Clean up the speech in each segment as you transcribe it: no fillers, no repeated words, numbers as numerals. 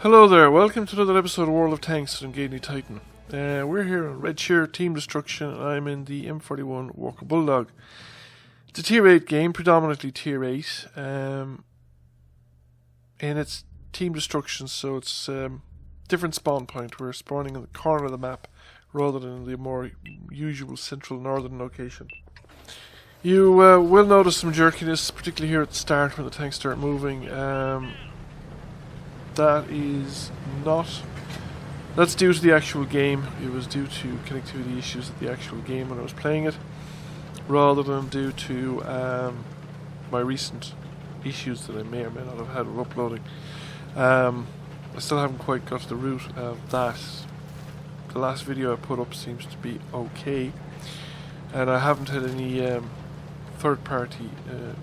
Hello there, welcome to another episode of World of Tanks with UngainlyTitan. We're here on Redshire Team Destruction. I'm in the M41 Walker Bulldog. It's a tier 8 game, predominantly tier 8. And it's Team Destruction, so it's different spawn point. We're spawning in the corner of the map rather than the more usual central northern location. You will notice some jerkiness, particularly here at the start when the tanks start moving. That's due to the actual game. It was due to connectivity issues at the actual game when I was playing it, rather than due to my recent issues that I may or may not have had with uploading. I still haven't quite got to the root of that. The last video I put up seems to be okay, and I haven't had any third-party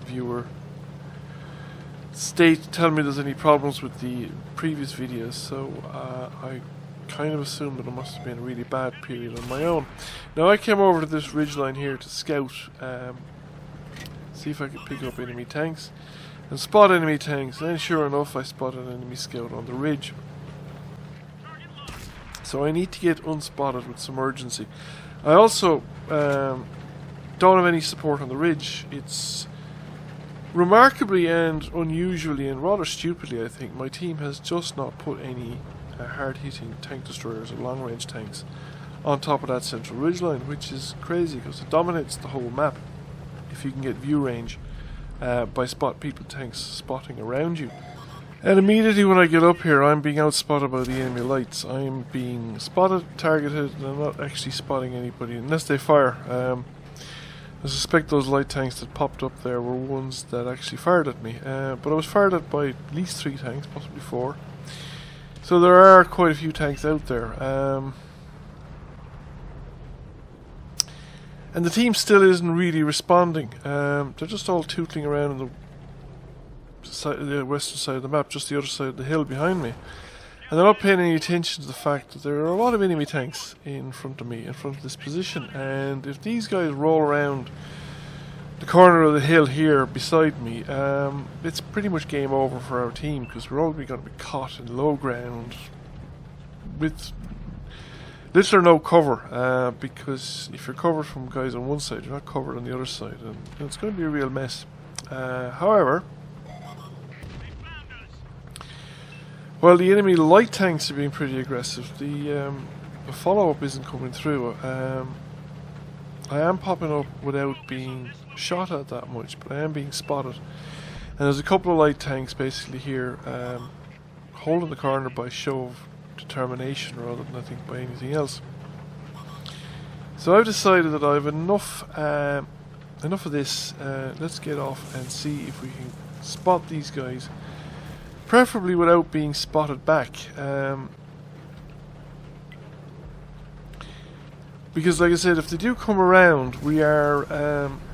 viewer tell me there's any problems with the previous videos, so I kind of assumed that it must have been a really bad period on my own. Now I came over to this ridgeline here to scout, see if I could pick up enemy tanks and spot enemy tanks, and sure enough I spotted an enemy scout on the ridge. So I need to get unspotted with some urgency. I also don't have any support on the ridge. It's remarkably and unusually and rather stupidly, I think, my team has just not put any hard-hitting tank destroyers or long-range tanks on top of that central ridgeline, which is crazy because it dominates the whole map if you can get view range by tanks spotting around you. And immediately when I get up here, I'm being outspotted by the enemy lights. I'm being spotted, targeted, and I'm not actually spotting anybody unless they fire. I suspect those light tanks that popped up there were ones that actually fired at me, but I was fired at by at least 3 tanks, possibly 4. So there are quite a few tanks out there, and the team still isn't really responding. They're just all tootling around on the western side of the map, just the other side of the hill behind me. And they're not paying any attention to the fact that there are a lot of enemy tanks in front of me, in front of this position. And if these guys roll around the corner of the hill here beside me, it's pretty much game over for our team, because we're all going to be caught in low ground with little or no cover. Because if you're covered from guys on one side, you're not covered on the other side, and it's going to be a real mess. However, well, the enemy light tanks are being pretty aggressive. The follow-up isn't coming through. I am popping up without being shot at that much, but I am being spotted. And there's a couple of light tanks basically here holding the corner by show of determination rather than I think by anything else. So I've decided that I have enough of this. Let's get off and see if we can spot these guys. Preferably without being spotted back, because like I said, if they do come around, we are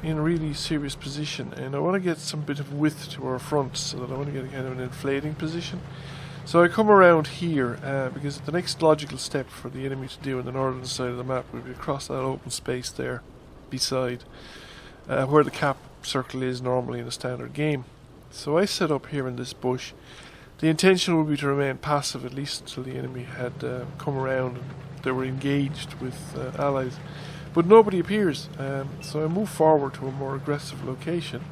in a really serious position, and I want to get some bit of width to our front so that I want to get a kind of an inflating position. So I come around here because the next logical step for the enemy to do on the northern side of the map would be across that open space there beside where the cap circle is normally in a standard game. So I set up here in this bush. The intention would be to remain passive at least until the enemy had come around and they were engaged with allies. But nobody appears, so I move forward to a more aggressive location.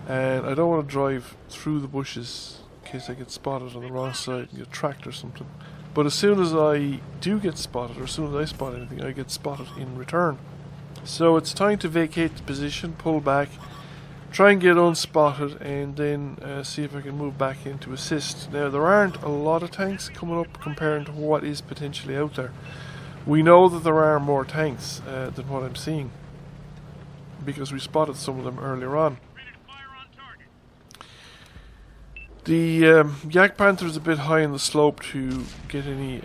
And I don't want to drive through the bushes in case I get spotted on the wrong side and get tracked or something. But as soon as I do get spotted, or as soon as I spot anything, I get spotted in return. So it's time to vacate the position, pull back, try and get unspotted, and then see if I can move back in to assist. Now, there aren't a lot of tanks coming up compared to what is potentially out there. We know that there are more tanks than what I'm seeing, because we spotted some of them earlier on. The Yak Panther is a bit high in the slope to get any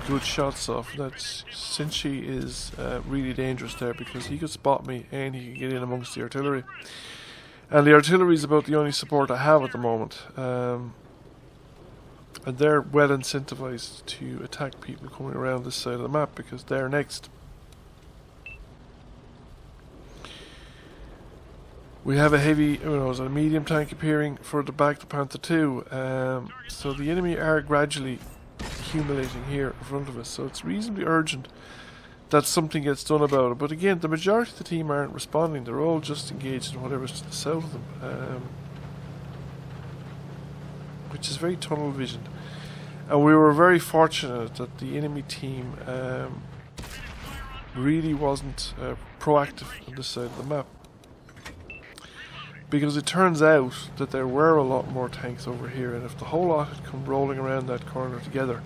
good shots off. That Cinchi is really dangerous there because he could spot me and he could get in amongst the artillery. And the artillery is about the only support I have at the moment. And they're well incentivized to attack people coming around this side of the map because they're next. We have a heavy, a medium tank appearing further back to Panther 2. So the enemy are gradually accumulating here in front of us. So it's reasonably urgent that something gets done about it. But again, the majority of the team aren't responding. They're all just engaged in whatever's to the south of them. Which is very tunnel visioned. And we were very fortunate that the enemy team really wasn't proactive on this side of the map. Because it turns out that there were a lot more tanks over here, and if the whole lot had come rolling around that corner together,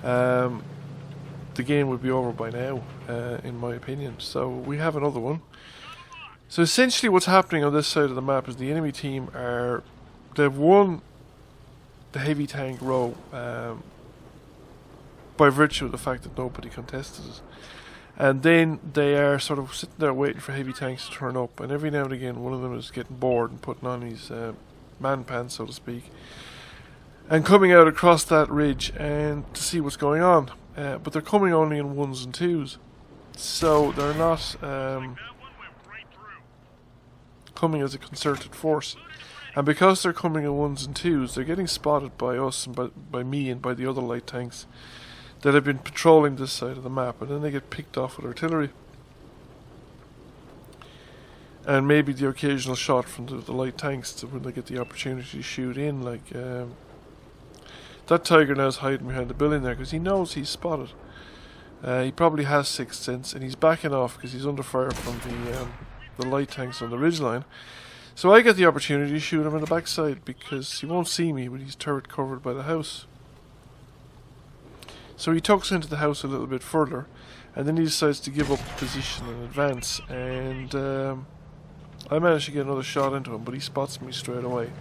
the game would be over by now, in my opinion. So we have another one. So essentially what's happening on this side of the map is the enemy team they've won the heavy tank row by virtue of the fact that nobody contested it. And then they are sort of sitting there waiting for heavy tanks to turn up, and every now and again one of them is getting bored and putting on his man pants, so to speak, and coming out across that ridge and to see what's going on. But they're coming only in 1s and 2s, so they're not coming as a concerted force. And because they're coming in 1s and 2s, they're getting spotted by us and by me and by the other light tanks that have been patrolling this side of the map, and then they get picked off with artillery. And maybe the occasional shot from the light tanks when they get the opportunity to shoot in. Like that tiger now is hiding behind the building there because he knows he's spotted. He probably has sixth sense, and he's backing off because he's under fire from the light tanks on the ridgeline. So I get the opportunity to shoot him in the backside because he won't see me with his turret covered by the house. So he tucks into the house a little bit further, and then he decides to give up position and advance, and I manage to get another shot into him, but he spots me straight away.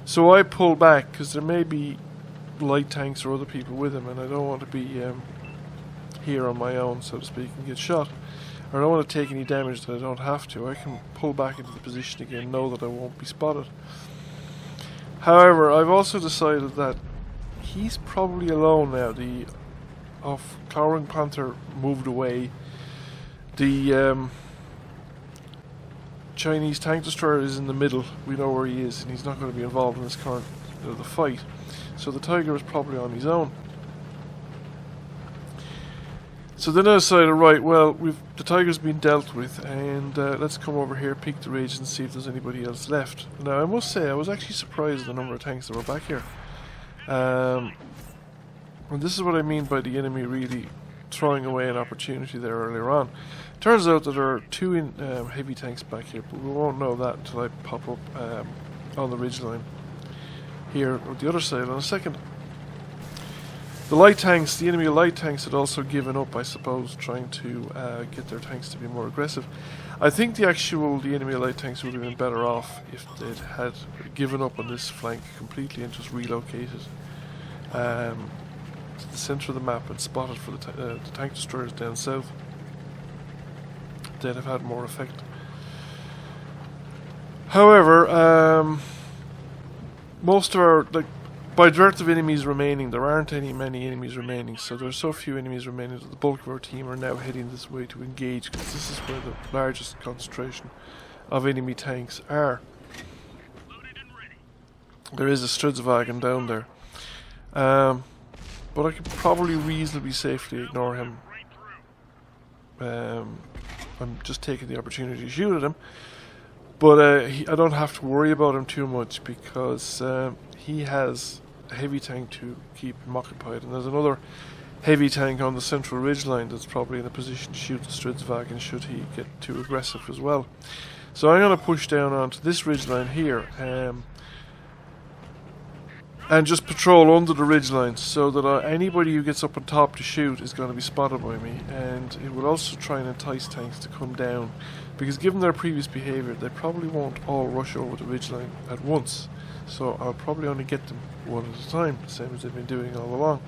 So I pull back because there may be light tanks or other people with him, and I don't want to be here on my own, so to speak, and get shot. Or I don't want to take any damage that I don't have to. I can pull back into the position again, know that I won't be spotted. However, I've also decided that he's probably alone now. The Cowering Panther moved away. The Chinese tank destroyer is in the middle. We know where he is, and he's not going to be involved in this current the fight. So the tiger is probably on his own. So then I decided, right, well, the tiger's been dealt with, and let's come over here, peek the ridge, and see if there's anybody else left. Now, I must say, I was actually surprised at the number of tanks that were back here. And this is what I mean by the enemy really throwing away an opportunity there earlier on. Turns out that there are two heavy tanks back here, but we won't know that until I pop up on the ridgeline here on the other side in a second. The light tanks, the enemy light tanks had also given up, I suppose, trying to get their tanks to be more aggressive. I think the enemy light tanks would have been better off if they'd had given up on this flank completely and just relocated to the centre of the map and spotted for the tank destroyers down south. They'd have had more effect. However, most of our, by virtue of enemies remaining, there aren't many enemies remaining, so there are so few enemies remaining that the bulk of our team are now heading this way to engage, because this is where the largest concentration of enemy tanks are. There is a Stridswagen down there, but I could probably reasonably safely ignore him. I'm just taking the opportunity to shoot at him, but I don't have to worry about him too much because he has a heavy tank to keep him occupied, and there's another heavy tank on the central ridgeline that's probably in a position to shoot the Stridswagen should he get too aggressive as well. So I'm going to push down onto this ridgeline here and just patrol under the ridgeline so that anybody who gets up on top to shoot is going to be spotted by me, and it will also try and entice tanks to come down, because given their previous behaviour they probably won't all rush over the ridgeline at once. So I'll probably only get them one at a time, the same as they've been doing all along.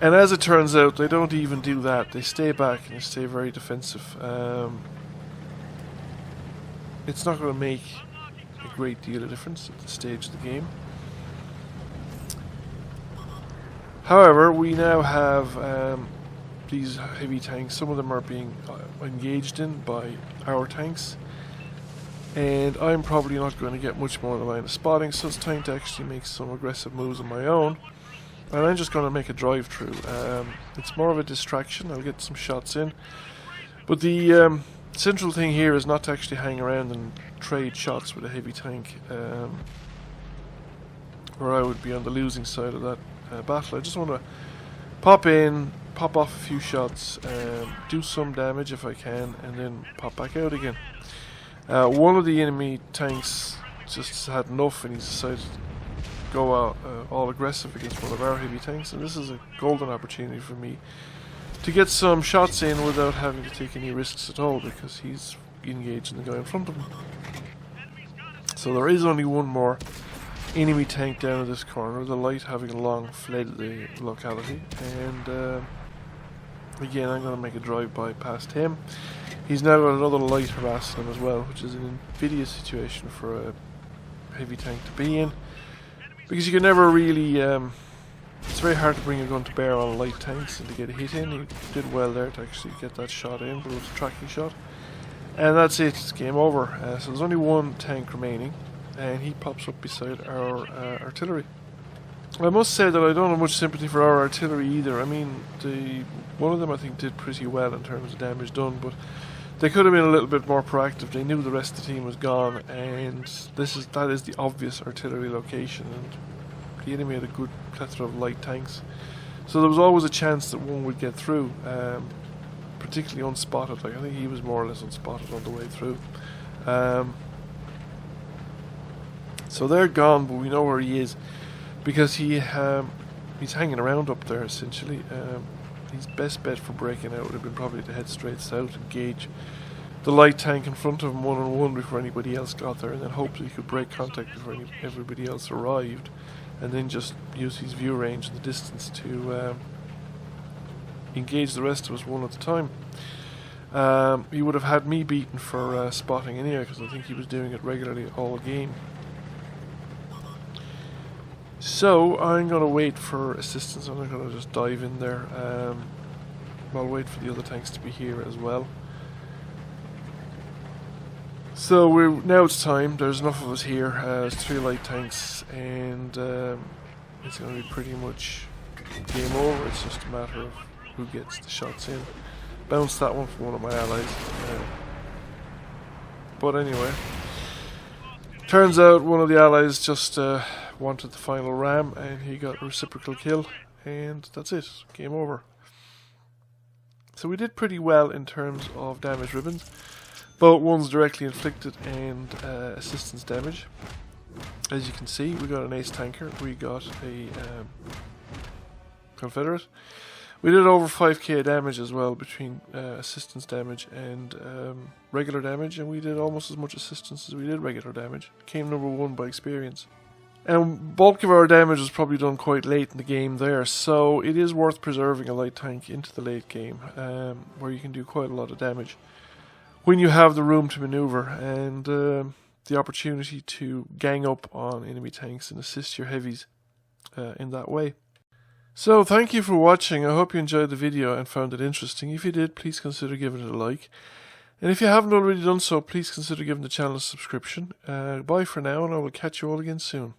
And as it turns out, they don't even do that. They stay back and they stay very defensive. It's not going to make a great deal of difference at this stage of the game. However, we now have these heavy tanks. Some of them are being engaged in by our tanks, and I'm probably not going to get much more in the line of spotting, so it's time to actually make some aggressive moves on my own. And I'm just going to make a drive through. It's more of a distraction. I'll get some shots in, but the central thing here is not to actually hang around and trade shots with a heavy tank, where I would be on the losing side of that battle. I just want to pop in, pop off a few shots, do some damage if I can, and then pop back out again. One of the enemy tanks just had enough, and he decided to go out all aggressive against one of our heavy tanks, and this is a golden opportunity for me to get some shots in without having to take any risks at all, because he's engaged in the guy in front of him. So there is only one more enemy tank down at this corner, the light having long fled the locality, and again I'm going to make a drive-by past him. He's now got another light harassing him as well, which is an invidious situation for a heavy tank to be in, because you can never really it's very hard to bring a gun to bear on light tanks and to get a hit in. He did well there to actually get that shot in, but it was a tracking shot. And that's it, it's game over. So there's only one tank remaining, and he pops up beside our artillery. I must say that I don't have much sympathy for our artillery either. I mean, one of them I think did pretty well in terms of damage done, but they could have been a little bit more proactive. They knew the rest of the team was gone, and that is the obvious artillery location, and the enemy had a good plethora of light tanks, so there was always a chance that one would get through, particularly unspotted. Like, I think he was more or less unspotted on the way through. So they're gone, but we know where he is, because he's hanging around up there essentially. His best bet for breaking out would have been probably to head straight south, engage the light tank in front of him one-on-one before anybody else got there, and then hope that he could break contact before everybody else arrived, and then just use his view range and the distance to engage the rest of us one at a time. He would have had me beaten for spotting anyway, because I think he was doing it regularly all game. So I'm going to wait for assistance. I'm not going to just dive in there. I'll wait for the other tanks to be here as well. So now it's time. There's enough of us here. There's 3 light tanks, and it's going to be pretty much game over. It's just a matter of who gets the shots in. Bounced that one from one of my allies. But anyway, turns out one of the allies just wanted the final ram, and he got a reciprocal kill, and that's it. Game over. So we did pretty well in terms of damage ribbons. Both ones directly inflicted and assistance damage. As you can see, we got an Ace Tanker, we got a Confederate. We did over 5k damage as well between assistance damage and regular damage, and we did almost as much assistance as we did regular damage. Came number 1 by experience. And bulk of our damage was probably done quite late in the game there, so it is worth preserving a light tank into the late game, where you can do quite a lot of damage when you have the room to maneuver and the opportunity to gang up on enemy tanks and assist your heavies in that way. So thank you for watching. I hope you enjoyed the video and found it interesting. If you did, please consider giving it a like. And if you haven't already done so, please consider giving the channel a subscription. Bye for now, and I will catch you all again soon.